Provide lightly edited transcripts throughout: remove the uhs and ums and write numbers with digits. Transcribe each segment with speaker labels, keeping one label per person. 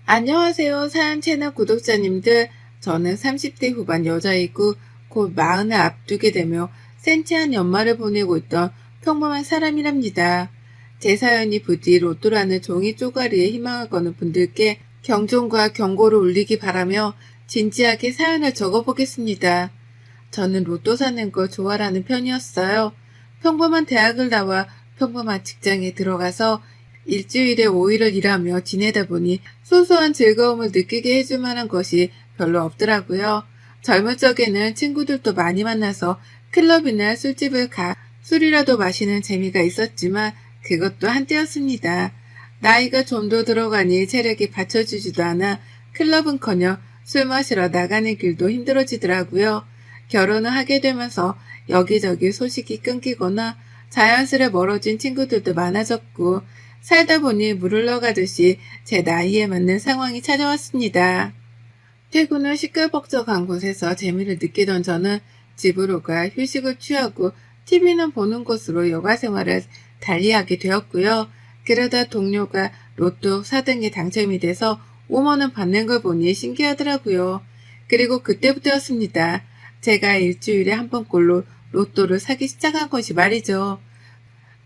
Speaker 1: 안녕하세요. 사연 채널 구독자님들. 저는 30대 후반 여자이고 곧 마흔을 앞두게 되며 센치한 연말을 보내고 있던 평범한 사람이랍니다. 제 사연이 부디 로또라는 종이 쪼가리에 희망을 거는 분들께 경종과 경고를 울리기 바라며 진지하게 사연을 적어보겠습니다. 저는 로또 사는 걸 좋아하는 편이었어요. 평범한 대학을 나와 평범한 직장에 들어가서 일주일에 5일을 일하며 지내다 보니 소소한 즐거움을 느끼게 해줄 만한 것이 별로 없더라고요. 젊은 적에는 친구들도 많이 만나서 클럽이나 술집을 가 술이라도 마시는 재미가 있었지만 그것도 한때였습니다. 나이가 좀 더 들어가니 체력이 받쳐주지도 않아 클럽은커녕 술 마시러 나가는 길도 힘들어지더라고요. 결혼을 하게 되면서 여기저기 소식이 끊기거나 자연스레 멀어진 친구들도 많아졌고 살다 보니 물을 넣어가듯이 제 나이에 맞는 상황이 찾아왔습니다. 퇴근 후 시끌벅적한 곳에서 재미를 느끼던 저는 집으로 가 휴식을 취하고 TV는 보는 것으로 여가 생활을 달리하게 되었고요. 그러다 동료가 로또 4등에 당첨이 돼서 5만 원 받는 걸 보니 신기하더라고요. 그리고 그때부터였습니다. 제가 일주일에 한 번꼴로 로또를 사기 시작한 것이 말이죠.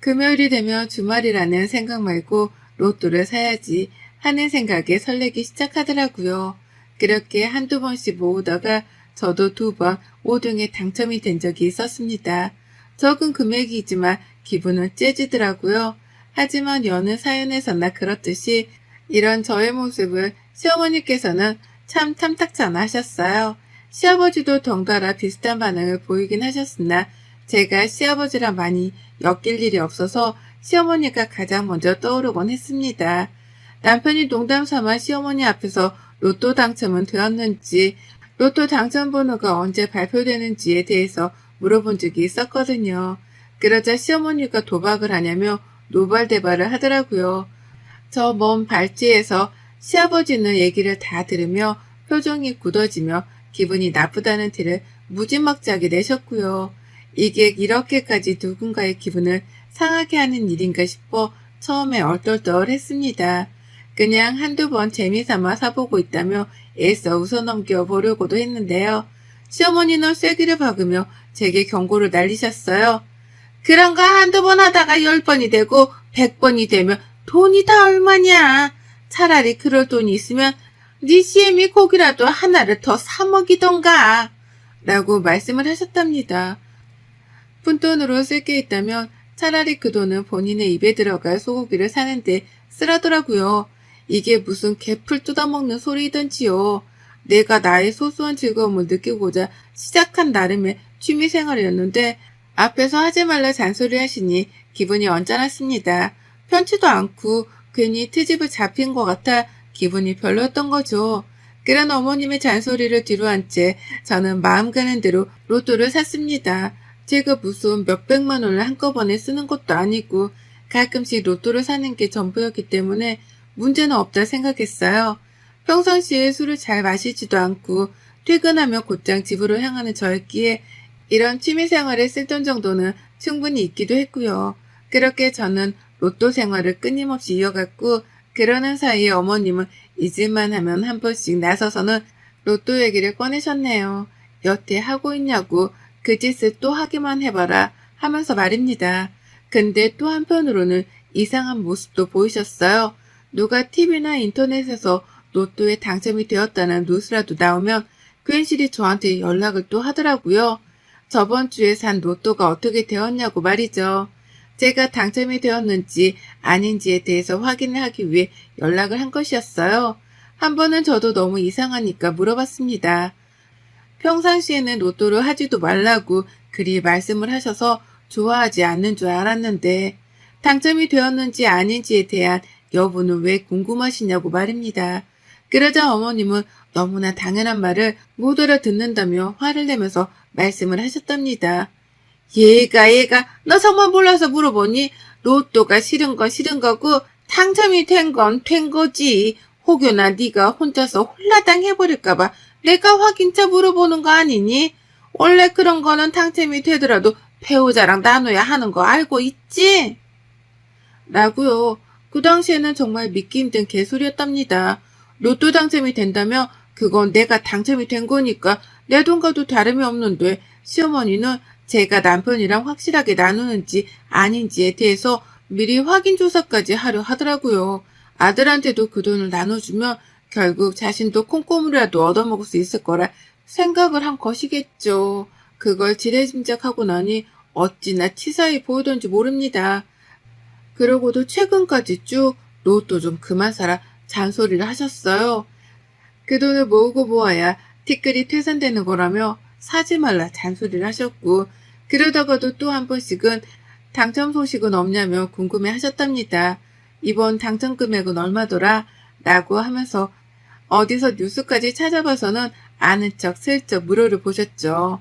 Speaker 1: 금요일이 되면 주말이라는 생각 말고 로또를 사야지 하는 생각에 설레기 시작하더라고요. 그렇게 한두 번씩 모으다가 저도 2번 5등에 당첨이 된 적이 있었습니다. 적은 금액이지만 기분은 째지더라고요. 하지만 여느 사연에서나 그렇듯이 이런 저의 모습을 시어머니께서는 참 탐탁잖아 하셨어요. 시아버지도 덩달아 비슷한 반응을 보이긴 하셨으나 제가 시아버지랑 많이 엮일 일이 없어서 시어머니가 가장 먼저 떠오르곤 했습니다. 남편이 농담 삼아 시어머니 앞에서 로또 당첨은 되었는지, 로또 당첨 번호가 언제 발표되는지에 대해서 물어본 적이 있었거든요. 그러자 시어머니가 도박을 하냐며 노발대발을 하더라고요. 저 먼 발치에서 시아버지는 얘기를 다 들으며 표정이 굳어지며 기분이 나쁘다는 티를 무지막지하게 내셨고요. 이게 이렇게까지 누군가의 기분을 상하게 하는 일인가 싶어 처음에 얼떨떨했습니다. 그냥 한두 번 재미삼아 사보고 있다며 애써 웃어넘겨 보려고도 했는데요. 시어머니는 쐐기를 박으며 제게 경고를 날리셨어요. 그런 거 한두 번 하다가 10번이 되고 100번이 되면 돈이 다 얼마냐. 차라리 그럴 돈이 있으면 네 CM이 고기라도 하나를 더 사 먹이던가 라고 말씀을 하셨답니다. 푼돈으로 쓸 게 있다면 차라리 그 돈은 본인의 입에 들어갈 소고기를 사는데 쓰라더라고요. 이게 무슨 개풀 뜯어먹는 소리이던지요. 내가 나의 소소한 즐거움을 느끼고자 시작한 나름의 취미생활이었는데 앞에서 하지 말라 잔소리 하시니 기분이 언짢았습니다. 편치도 않고 괜히 트집을 잡힌 것 같아 기분이 별로였던 거죠. 그런 어머님의 잔소리를 뒤로한 채 저는 마음 가는 대로 로또를 샀습니다. 제가 무슨 몇백만 원을 한꺼번에 쓰는 것도 아니고 가끔씩 로또를 사는 게 전부였기 때문에 문제는 없다 생각했어요. 평상시에 술을 잘 마시지도 않고 퇴근하며 곧장 집으로 향하는 저였기에 이런 취미생활에 쓸 돈 정도는 충분히 있기도 했고요. 그렇게 저는 로또 생활을 끊임없이 이어갔고 그러는 사이에 어머님은 잊을만 하면 한 번씩 나서서는 로또 얘기를 꺼내셨네요. 여태 하고 있냐고 그 짓을 또 하기만 해봐라 하면서 말입니다. 근데 또 한편으로는 이상한 모습도 보이셨어요. 누가 TV나 인터넷에서 로또에 당첨이 되었다는 뉴스라도 나오면 괜시리 저한테 연락을 또 하더라고요. 저번 주에 산 로또가 어떻게 되었냐고 말이죠. 제가 당첨이 되었는지 아닌지에 대해서 확인을 하기 위해 연락을 한 것이었어요. 한 번은 저도 너무 이상하니까 물어봤습니다. 평상시에는 로또를 하지도 말라고 그리 말씀을 하셔서 좋아하지 않는 줄 알았는데 당첨이 되었는지 아닌지에 대한 여부는 왜 궁금하시냐고 말입니다. 그러자 어머님은 너무나 당연한 말을 못 알아듣는다며 화를 내면서 말씀을 하셨답니다. 얘가 너 정말 몰라서 물어보니 로또가 싫은 건 싫은 거고 당첨이 된 건 된 거지. 혹여나 네가 혼자서 홀라당 해버릴까봐 내가 확인차 물어보는 거 아니니? 원래 그런 거는 당첨이 되더라도 배우자랑 나눠야 하는 거 알고 있지? 라고요. 그 당시에는 정말 믿기 힘든 개소리였답니다. 로또 당첨이 된다면 그건 내가 당첨이 된 거니까 내 돈과도 다름이 없는데 시어머니는 제가 남편이랑 확실하게 나누는지 아닌지에 대해서 미리 확인 조사까지 하려 하더라고요. 아들한테도 그 돈을 나눠주면 결국 자신도 콩고물이라도 얻어먹을 수 있을 거라 생각을 한 것이겠죠. 그걸 지레짐작하고 나니 어찌나 치사해 보이던지 모릅니다. 그러고도 최근까지 쭉 로또 좀 그만 사라 잔소리를 하셨어요. 그 돈을 모으고 모아야 티끌이 퇴산되는 거라며 사지 말라 잔소리를 하셨고, 그러다가도 또 한 번씩은 당첨 소식은 없냐며 궁금해 하셨답니다. 이번 당첨 금액은 얼마더라? 라고 하면서 어디서 뉴스까지 찾아봐서는 아는 척 슬쩍 물어를 보셨죠.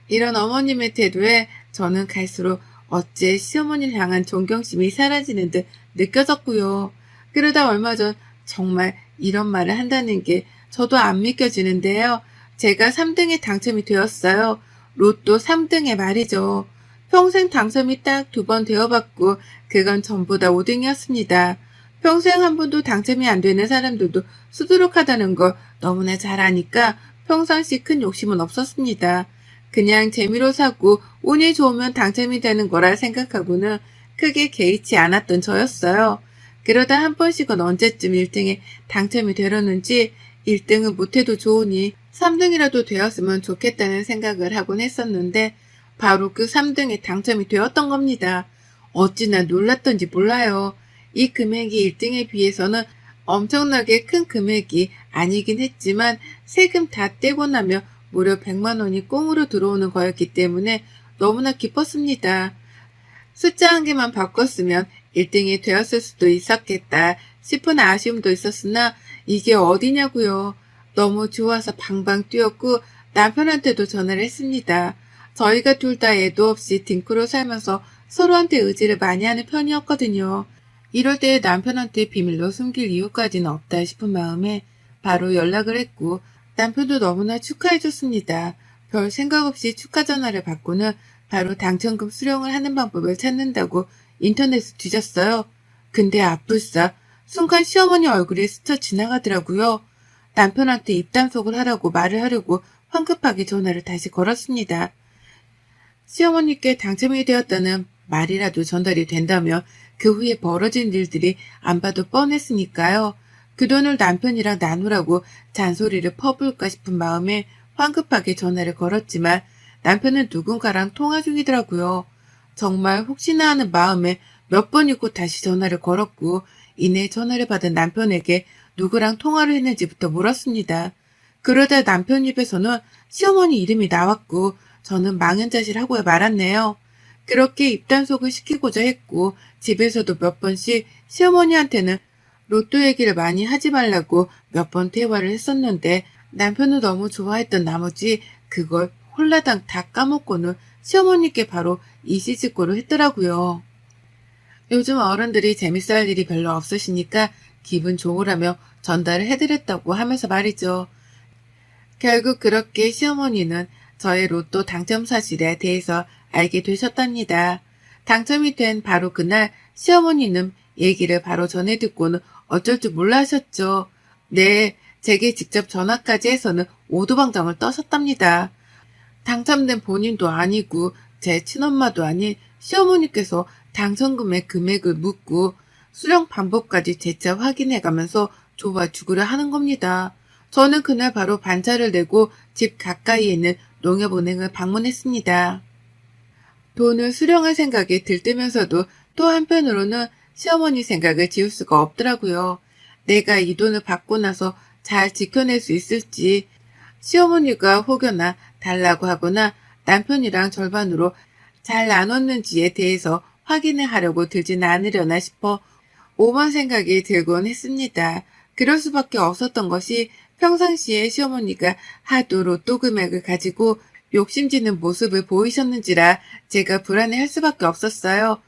Speaker 1: 이런 어머님의 태도에 저는 갈수록 어째 시어머니를 향한 존경심이 사라지는 듯 느껴졌고요. 그러다 얼마 전 정말 이런 말을 한다는 게 저도 안 믿겨지는데요. 제가 3등에 당첨이 되었어요. 로또 3등에 말이죠. 평생 당첨이 딱 2번 되어봤고 그건 전부 다 5등이었습니다. 평생 한 번도 당첨이 안 되는 사람들도 수두룩하다는 걸 너무나 잘 아니까 평상시 큰 욕심은 없었습니다. 그냥 재미로 사고 운이 좋으면 당첨이 되는 거라 생각하고는 크게 개의치 않았던 저였어요. 그러다 한 번씩은 언제쯤 1등에 당첨이 되려는지 1등은 못해도 좋으니 3등이라도 되었으면 좋겠다는 생각을 하곤 했었는데 바로 그 3등에 당첨이 되었던 겁니다. 어찌나 놀랐던지 몰라요. 이 금액이 1등에 비해서는 엄청나게 큰 금액이 아니긴 했지만 세금 다 떼고 나면 무려 100만 원이 꽁으로 들어오는 거였기 때문에 너무나 기뻤습니다. 숫자 한 개만 바꿨으면 1등이 되었을 수도 있었겠다 싶은 아쉬움도 있었으나 이게 어디냐고요. 너무 좋아서 방방 뛰었고 남편한테도 전화를 했습니다. 저희가 둘 다 애도 없이 딩크로 살면서 서로한테 의지를 많이 하는 편이었거든요. 이럴 때 남편한테 비밀로 숨길 이유까지는 없다 싶은 마음에 바로 연락을 했고 남편도 너무나 축하해줬습니다. 별 생각 없이 축하 전화를 받고는 바로 당첨금 수령을 하는 방법을 찾는다고 인터넷을 뒤졌어요. 근데 아뿔싸 순간 시어머니 얼굴이 스쳐 지나가더라고요. 남편한테 입단속을 하라고 말을 하려고 황급하게 전화를 다시 걸었습니다. 시어머니께 당첨이 되었다는 말이라도 전달이 된다면 그 후에 벌어진 일들이 안 봐도 뻔했으니까요. 그 돈을 남편이랑 나누라고 잔소리를 퍼부을까 싶은 마음에 황급하게 전화를 걸었지만 남편은 누군가랑 통화 중이더라고요. 정말 혹시나 하는 마음에 몇 번이고 다시 전화를 걸었고 이내 전화를 받은 남편에게 누구랑 통화를 했는지부터 물었습니다. 그러다 남편 입에서는 시어머니 이름이 나왔고 저는 망연자실하고 말았네요. 그렇게 입단속을 시키고자 했고 집에서도 몇 번씩 시어머니한테는 로또 얘기를 많이 하지 말라고 몇 번 대화를 했었는데 남편은 너무 좋아했던 나머지 그걸 홀라당 다 까먹고는 시어머니께 바로 이시직고를 했더라고요. 요즘 어른들이 재밌어 할 일이 별로 없으시니까 기분 좋으라며 전달을 해드렸다고 하면서 말이죠. 결국 그렇게 시어머니는 저의 로또 당첨 사실에 대해서 알게 되셨답니다. 당첨이 된 바로 그날 시어머니는 얘기를 바로 전해 듣고는 어쩔 줄 몰라 하셨죠. 네, 제게 직접 전화까지 해서는 오두방정을 떠셨답니다. 당첨된 본인도 아니고 제 친엄마도 아닌 시어머니께서 당첨금의 금액을 묻고 수령 방법까지 재차 확인해가면서 줘봐 주구려 하는 겁니다. 저는 그날 바로 반차를 내고 집 가까이에 있는 농협은행을 방문했습니다. 돈을 수령할 생각이 들뜨면서도 또 한편으로는 시어머니 생각을 지울 수가 없더라고요. 내가 이 돈을 받고 나서 잘 지켜낼 수 있을지, 시어머니가 혹여나 달라고 하거나 남편이랑 절반으로 잘 나눴는지에 대해서 확인을 하려고 들지는 않으려나 싶어 오만 생각이 들곤 했습니다. 그럴 수밖에 없었던 것이 평상시에 시어머니가 하도 로또 금액을 가지고 욕심지는 모습을 보이셨는지라 제가 불안해할 수밖에 없었어요.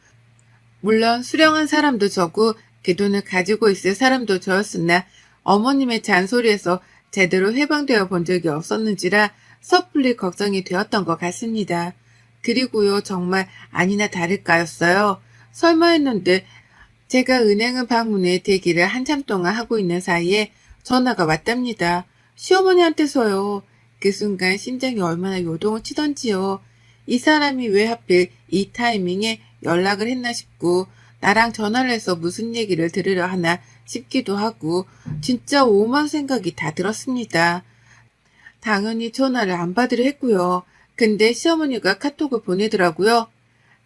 Speaker 1: 물론 수령한 사람도 저고 그 돈을 가지고 있을 사람도 저였으나 어머님의 잔소리에서 제대로 해방되어 본 적이 없었는지라 섣불리 걱정이 되었던 것 같습니다. 그리고요 정말 아니나 다를까였어요. 설마 했는데 제가 은행을 방문해 대기를 한참 동안 하고 있는 사이에 전화가 왔답니다. 시어머니한테서요. 그 순간 심장이 얼마나 요동을 치던지요. 이 사람이 왜 하필 이 타이밍에 연락을 했나 싶고 나랑 전화를 해서 무슨 얘기를 들으려 하나 싶기도 하고 진짜 오만 생각이 다 들었습니다. 당연히 전화를 안 받으려 했고요. 근데 시어머니가 카톡을 보내더라고요.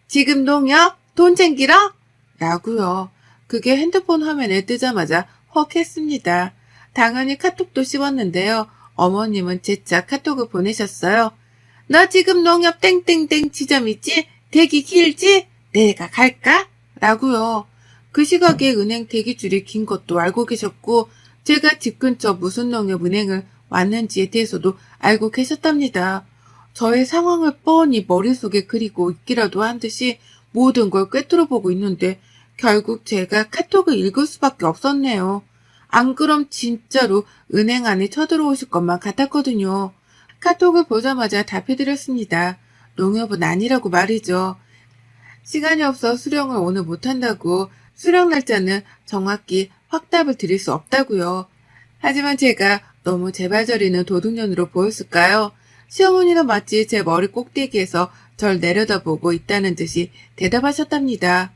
Speaker 1: 지금 농협? 돈 챙기러? 라고요. 그게 핸드폰 화면에 뜨자마자 헉 했습니다. 당연히 카톡도 씹었는데요. 어머님은 제차 카톡을 보내셨어요. 너 지금 농협 땡땡땡 지점 있지? 대기 길지? 내가 갈까? 라고요. 그 시각에 은행 대기줄이 긴 것도 알고 계셨고 제가 집 근처 무슨 농협 은행을 왔는지에 대해서도 알고 계셨답니다. 저의 상황을 뻔히 머릿속에 그리고 있기라도 한 듯이 모든 걸 꿰뚫어 보고 있는데 결국 제가 카톡을 읽을 수밖에 없었네요. 안 그럼 진짜로 은행 안에 쳐들어오실 것만 같았거든요. 카톡을 보자마자 답해드렸습니다. 농협은 아니라고 말이죠. 시간이 없어 수령을 오늘 못한다고 수령 날짜는 정확히 확답을 드릴 수 없다고요. 하지만 제가 너무 제발저리는 도둑년으로 보였을까요? 시어머니는 마치 제 머리 꼭대기에서 절 내려다보고 있다는 듯이 대답하셨답니다.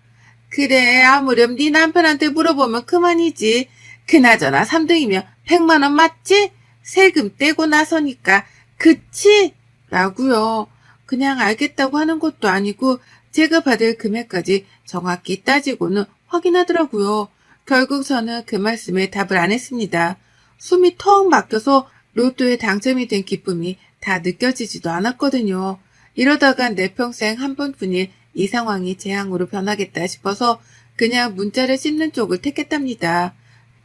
Speaker 1: 그래, 아무렴 네 남편한테 물어보면 그만이지. 그나저나 3등이면 100만 원 맞지? 세금 떼고 나서니까 그치? 라고요. 그냥 알겠다고 하는 것도 아니고 제가 받을 금액까지 정확히 따지고는 확인하더라고요. 결국 저는 그 말씀에 답을 안 했습니다. 숨이 턱 막혀서 로또에 당첨이 된 기쁨이 다 느껴지지도 않았거든요. 이러다가 내 평생 한 번뿐인 이 상황이 재앙으로 변하겠다 싶어서 그냥 문자를 씹는 쪽을 택했답니다.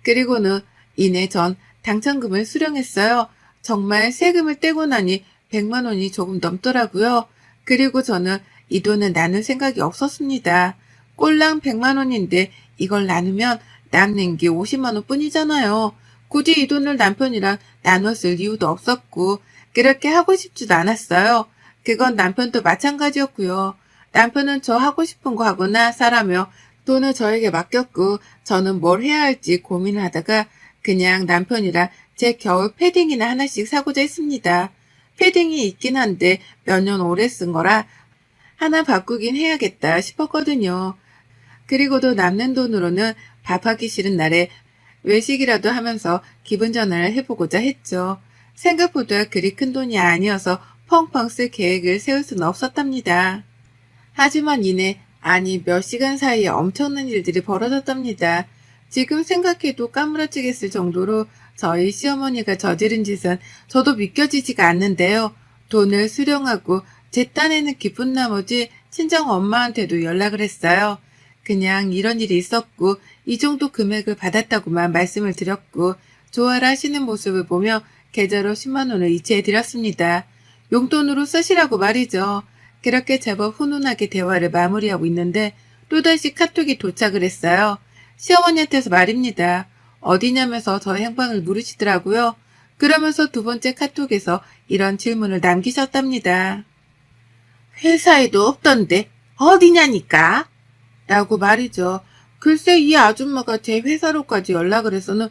Speaker 1: 그리고는 이내 전 당첨금을 수령했어요. 정말 세금을 떼고 나니 100만 원이 조금 넘더라고요. 그리고 저는 이 돈을 나눌 생각이 없었습니다. 꼴랑 100만 원인데 이걸 나누면 남는 게 50만 원 뿐이잖아요. 굳이 이 돈을 남편이랑 나눠 쓸 이유도 없었고 그렇게 하고 싶지도 않았어요. 그건 남편도 마찬가지였고요. 남편은 저 하고 싶은 거 하거나 사라며 돈을 저에게 맡겼고 저는 뭘 해야 할지 고민을 하다가 그냥 남편이랑 제 겨울 패딩이나 하나씩 사고자 했습니다. 패딩이 있긴 한데 몇 년 오래 쓴 거라 하나 바꾸긴 해야겠다 싶었거든요. 그리고도 남는 돈으로는 밥하기 싫은 날에 외식이라도 하면서 기분 전환을 해보고자 했죠. 생각보다 그리 큰 돈이 아니어서 펑펑 쓸 계획을 세울 수는 없었답니다. 하지만 이내 아니 몇 시간 사이에 엄청난 일들이 벌어졌답니다. 지금 생각해도 까무러지겠을 정도로 저희 시어머니가 저지른 짓은 저도 믿겨지지가 않는데요. 돈을 수령하고 제 딴에는 기쁜 나머지 친정 엄마한테도 연락을 했어요. 그냥 이런 일이 있었고 이 정도 금액을 받았다고만 말씀을 드렸고 좋아라 하시는 모습을 보며 계좌로 10만 원을 이체해드렸습니다. 용돈으로 쓰시라고 말이죠. 그렇게 제법 훈훈하게 대화를 마무리하고 있는데 또다시 카톡이 도착을 했어요. 시어머니한테서 말입니다. 어디냐면서 저 행방을 물으시더라고요. 그러면서 두 번째 카톡에서 이런 질문을 남기셨답니다. 회사에도 없던데 어디냐니까? 라고 말이죠. 글쎄 이 아줌마가 제 회사로까지 연락을 해서는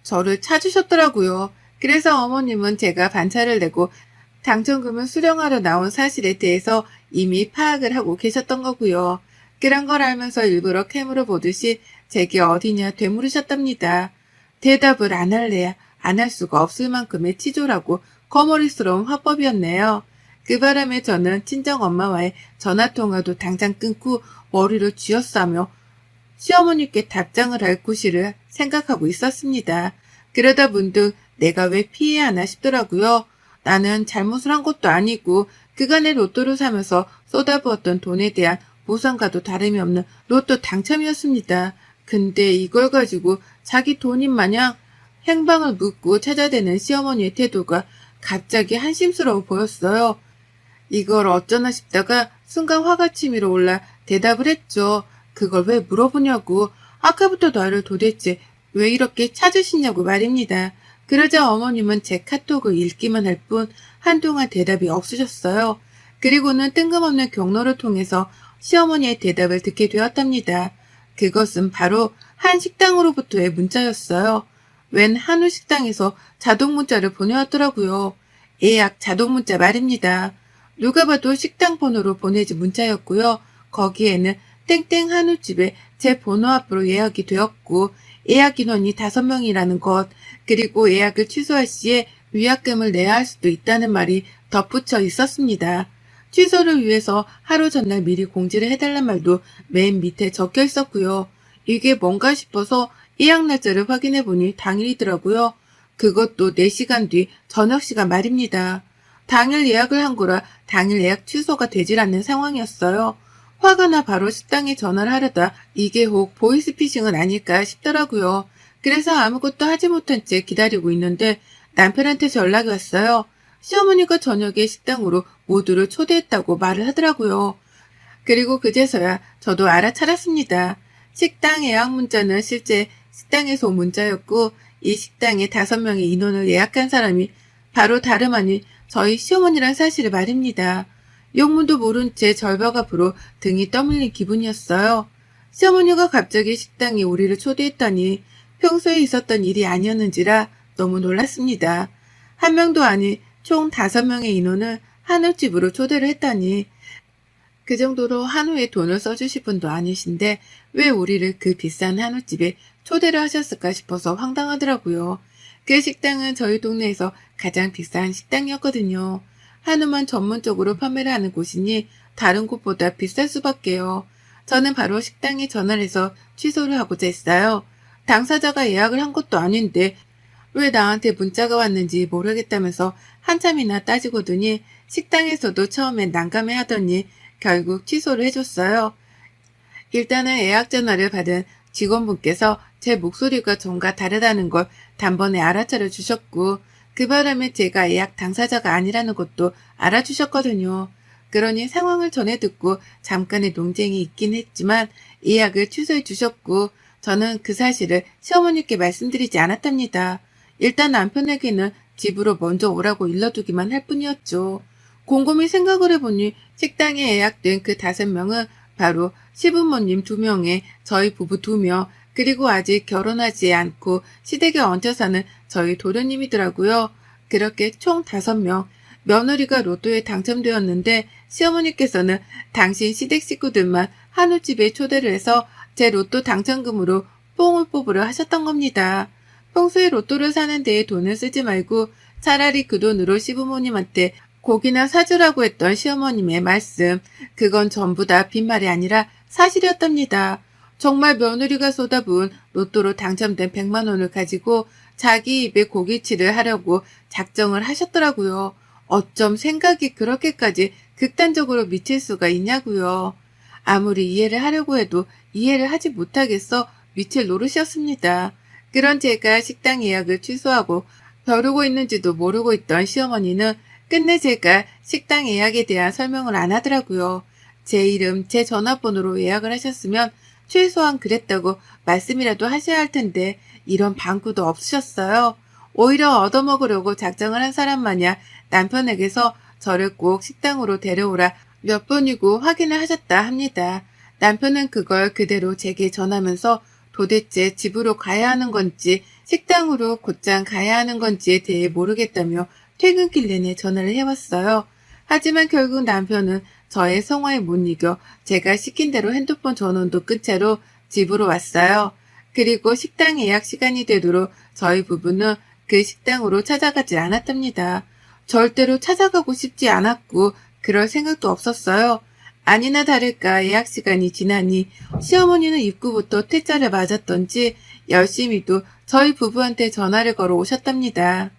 Speaker 1: 저를 찾으셨더라고요. 그래서 어머님은 제가 반차를 내고 당첨금을 수령하러 나온 사실에 대해서 이미 파악을 하고 계셨던 거고요. 그런 걸 알면서 일부러 캐물어 보듯이 제게 어디냐 되물으셨답니다. 대답을 안 할래야 안 할 수가 없을 만큼의 치졸하고 거머리스러운 화법이었네요. 그 바람에 저는 친정엄마와의 전화통화도 당장 끊고 머리를 쥐어싸며 시어머니께 답장을 할 구실을 생각하고 있었습니다. 그러다 문득 내가 왜 피해야 하나 싶더라고요. 나는 잘못을 한 것도 아니고 그간의 로또를 사면서 쏟아부었던 돈에 대한 보상과도 다름이 없는 로또 당첨이었습니다. 근데 이걸 가지고 자기 돈인 마냥 행방을 묻고 찾아대는 시어머니의 태도가 갑자기 한심스러워 보였어요. 이걸 어쩌나 싶다가 순간 화가 치밀어 올라 대답을 했죠. 그걸 왜 물어보냐고. 아까부터 나를 도대체 왜 이렇게 찾으시냐고 말입니다. 그러자 어머님은 제 카톡을 읽기만 할 뿐 한동안 대답이 없으셨어요. 그리고는 뜬금없는 경로를 통해서 시어머니의 대답을 듣게 되었답니다. 그것은 바로 한 식당으로부터의 문자였어요. 웬 한우 식당에서 자동 문자를 보내왔더라고요. 예약 자동 문자 말입니다. 누가 봐도 식당 번호로 보내진 문자였고요. 거기에는 땡땡 한우집에 제 번호 앞으로 예약이 되었고 예약 인원이 5명이라는 것, 그리고 예약을 취소할 시에 위약금을 내야 할 수도 있다는 말이 덧붙여 있었습니다. 취소를 위해서 하루 전날 미리 공지를 해달란 말도 맨 밑에 적혀 있었고요. 이게 뭔가 싶어서 예약 날짜를 확인해 보니 당일이더라고요. 그것도 4시간 뒤 저녁 시간 말입니다. 당일 예약을 한 거라 당일 예약 취소가 되질 않는 상황이었어요. 화가 나 바로 식당에 전화를 하려다 이게 혹 보이스피싱은 아닐까 싶더라고요. 그래서 아무것도 하지 못한 채 기다리고 있는데 남편한테서 연락이 왔어요. 시어머니가 저녁에 식당으로 모두를 초대했다고 말을 하더라고요. 그리고 그제서야 저도 알아차렸습니다. 식당 예약 문자는 실제 식당에서 온 문자였고 이 식당에 5명의 인원을 예약한 사람이 바로 다름 아닌 저희 시어머니란 사실을 말입니다. 용문도 모른 채 절벽 앞으로 등이 떠밀린 기분이었어요. 시어머니가 갑자기 식당에 우리를 초대했다니 평소에 있었던 일이 아니었는지라 너무 놀랐습니다. 한 명도 아닌 총 5명의 인원을 한우집으로 초대를 했다니 그 정도로 한우에 돈을 써주실 분도 아니신데 왜 우리를 그 비싼 한우집에 초대를 하셨을까 싶어서 황당하더라고요. 그 식당은 저희 동네에서 가장 비싼 식당이었거든요. 한우만 전문적으로 판매를 하는 곳이니 다른 곳보다 비쌀 수밖에요. 저는 바로 식당에 전화를 해서 취소를 하고자 했어요. 당사자가 예약을 한 것도 아닌데 왜 나한테 문자가 왔는지 모르겠다면서 한참이나 따지고더니 식당에서도 처음엔 난감해 하더니 결국 취소를 해줬어요. 일단은 예약 전화를 받은 직원분께서 제 목소리가 전과 다르다는 걸 단번에 알아차려 주셨고 그 바람에 제가 예약 당사자가 아니라는 것도 알아주셨거든요. 그러니 상황을 전해 듣고 잠깐의 논쟁이 있긴 했지만 예약을 취소해 주셨고 저는 그 사실을 시어머니께 말씀드리지 않았답니다. 일단 남편에게는 집으로 먼저 오라고 일러두기만 할 뿐이었죠. 곰곰이 생각을 해보니 식당에 예약된 그 5명은 바로 시부모님 2명에 저희 부부 2명, 그리고 아직 결혼하지 않고 시댁에 얹혀 사는 저희 도련님이더라고요. 그렇게 총 5명, 며느리가 로또에 당첨되었는데 시어머니께서는 당신 시댁 식구들만 한우집에 초대를 해서 제 로또 당첨금으로 뽕을 뽑으려 하셨던 겁니다. 평소에 로또를 사는 데에 돈을 쓰지 말고 차라리 그 돈으로 시부모님한테 고기나 사주라고 했던 시어머님의 말씀, 그건 전부 다 빈말이 아니라 사실이었답니다. 정말 며느리가 쏟아부은 로또로 당첨된 100만 원을 가지고 자기 입에 고깃칠을 하려고 작정을 하셨더라고요. 어쩜 생각이 그렇게까지 극단적으로 미칠 수가 있냐고요. 아무리 이해를 하려고 해도 이해를 하지 못하겠어 미칠 노릇이었습니다. 그런 제가 식당 예약을 취소하고 벼르고 있는지도 모르고 있던 시어머니는 끝내 제가 식당 예약에 대한 설명을 안 하더라고요. 제 이름, 제 전화번호로 예약을 하셨으면 최소한 그랬다고 말씀이라도 하셔야 할 텐데 이런 방구도 없으셨어요. 오히려 얻어먹으려고 작정을 한 사람 마냥 남편에게서 저를 꼭 식당으로 데려오라 몇 번이고 확인을 하셨다 합니다. 남편은 그걸 그대로 제게 전하면서 도대체 집으로 가야 하는 건지 식당으로 곧장 가야 하는 건지에 대해 모르겠다며 퇴근길 내내 전화를 해왔어요. 하지만 결국 남편은 저의 성화에 못 이겨 제가 시킨 대로 핸드폰 전원도 끈 채로 집으로 왔어요. 그리고 식당 예약 시간이 되도록 저희 부부는 그 식당으로 찾아가지 않았답니다. 절대로 찾아가고 싶지 않았고 그럴 생각도 없었어요. 아니나 다를까 예약 시간이 지나니 시어머니는 입구부터 퇴짜를 맞았던지 열심히도 저희 부부한테 전화를 걸어 오셨답니다.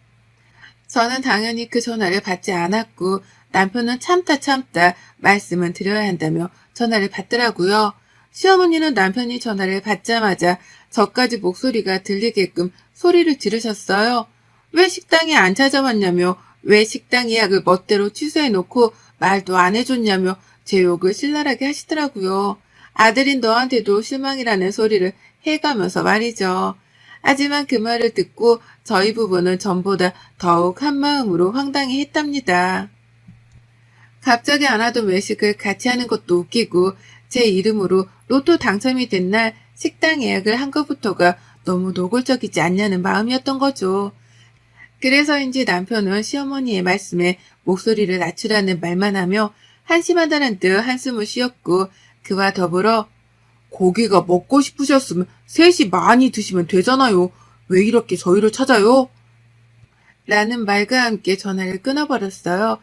Speaker 1: 저는 당연히 그 전화를 받지 않았고 남편은 참다 말씀은 드려야 한다며 전화를 받더라고요. 시어머니는 남편이 전화를 받자마자 저까지 목소리가 들리게끔 소리를 지르셨어요. 왜 식당에 안 찾아왔냐며 왜 식당 예약을 멋대로 취소해놓고 말도 안 해줬냐며 제 욕을 신랄하게 하시더라고요. 아들인 너한테도 실망이라는 소리를 해가면서 말이죠. 하지만 그 말을 듣고 저희 부부는 전보다 더욱 한마음으로 황당해 했답니다. 갑자기 안 하던 외식을 같이 하는 것도 웃기고 제 이름으로 로또 당첨이 된 날 식당 예약을 한 것부터가 너무 노골적이지 않냐는 마음이었던 거죠. 그래서인지 남편은 시어머니의 말씀에 목소리를 낮추라는 말만 하며 한심하다는 듯 한숨을 쉬었고 그와 더불어 고기가 먹고 싶으셨으면 셋이 많이 드시면 되잖아요. 왜 이렇게 저희를 찾아요? 라는 말과 함께 전화를 끊어버렸어요.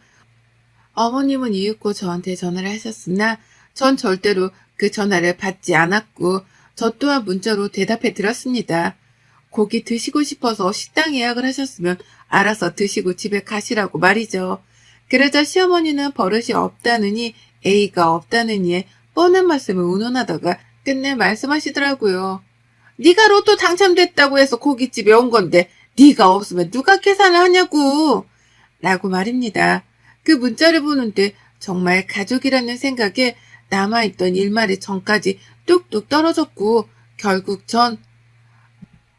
Speaker 1: 어머님은 이윽고 저한테 전화를 하셨으나 전 절대로 그 전화를 받지 않았고 저 또한 문자로 대답해 드렸습니다. 고기 드시고 싶어서 식당 예약을 하셨으면 알아서 드시고 집에 가시라고 말이죠. 그러자 시어머니는 버릇이 없다느니 A가 없다느니에 뻔한 말씀을 운운하다가 끝내 말씀하시더라고요. 네가 로또 당첨됐다고 해서 고깃집에 온 건데 네가 없으면 누가 계산을 하냐고 라고 말입니다. 그 문자를 보는데 정말 가족이라는 생각에 남아있던 일말의 정까지 뚝뚝 떨어졌고 결국 전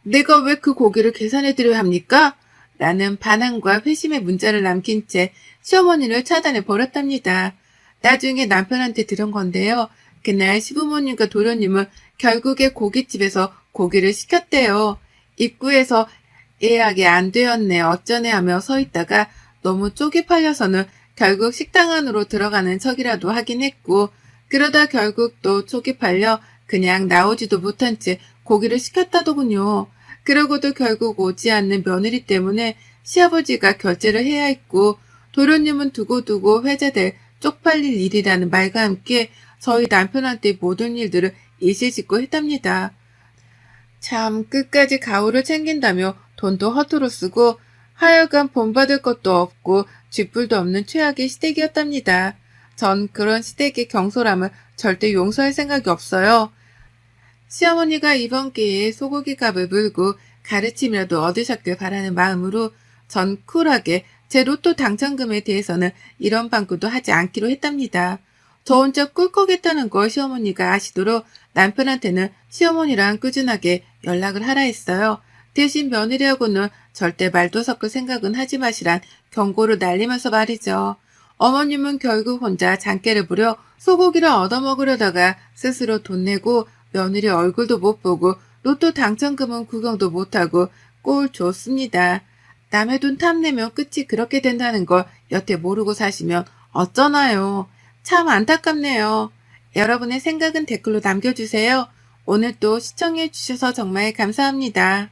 Speaker 1: 내가 왜 그 고기를 계산해드려야 합니까? 라는 반항과 회심의 문자를 남긴 채 시어머니를 차단해 버렸답니다. 나중에 남편한테 들은 건데요. 그날 시부모님과 도련님은 결국에 고깃집에서 고기를 시켰대요. 입구에서 예약이 안 되었네 어쩌네 하며 서 있다가 너무 쪽이 팔려서는 결국 식당 안으로 들어가는 척이라도 하긴 했고 그러다 결국 또 쪽이 팔려 그냥 나오지도 못한 채 고기를 시켰다더군요. 그러고도 결국 오지 않는 며느리 때문에 시아버지가 결제를 해야 했고 도련님은 두고두고 회자될 쪽팔릴 일이라는 말과 함께 저희 남편한테 모든 일들을 일시짓고 했답니다. 참 끝까지 가오를 챙긴다며 돈도 허투루 쓰고 하여간 본받을 것도 없고 쥐뿔도 없는 최악의 시댁이었답니다. 전 그런 시댁의 경솔함을 절대 용서할 생각이 없어요. 시어머니가 이번 기회에 소고기 값을 물고 가르침이라도 얻으셨길 바라는 마음으로 전 쿨하게 제 로또 당첨금에 대해서는 이런 방구도 하지 않기로 했답니다. 저 혼자 꿀꺽했다는 걸 시어머니가 아시도록 남편한테는 시어머니랑 꾸준하게 연락을 하라 했어요. 대신 며느리하고는 절대 말도 섞을 생각은 하지 마시란 경고를 날리면서 말이죠. 어머님은 결국 혼자 장깨를 부려 소고기를 얻어먹으려다가 스스로 돈 내고 며느리 얼굴도 못 보고 로또 당첨금은 구경도 못하고 꼴 좋습니다. 남의 돈 탐내면 끝이 그렇게 된다는 걸 여태 모르고 사시면 어쩌나요? 참 안타깝네요. 여러분의 생각은 댓글로 남겨주세요. 오늘 또 시청해주셔서 정말 감사합니다.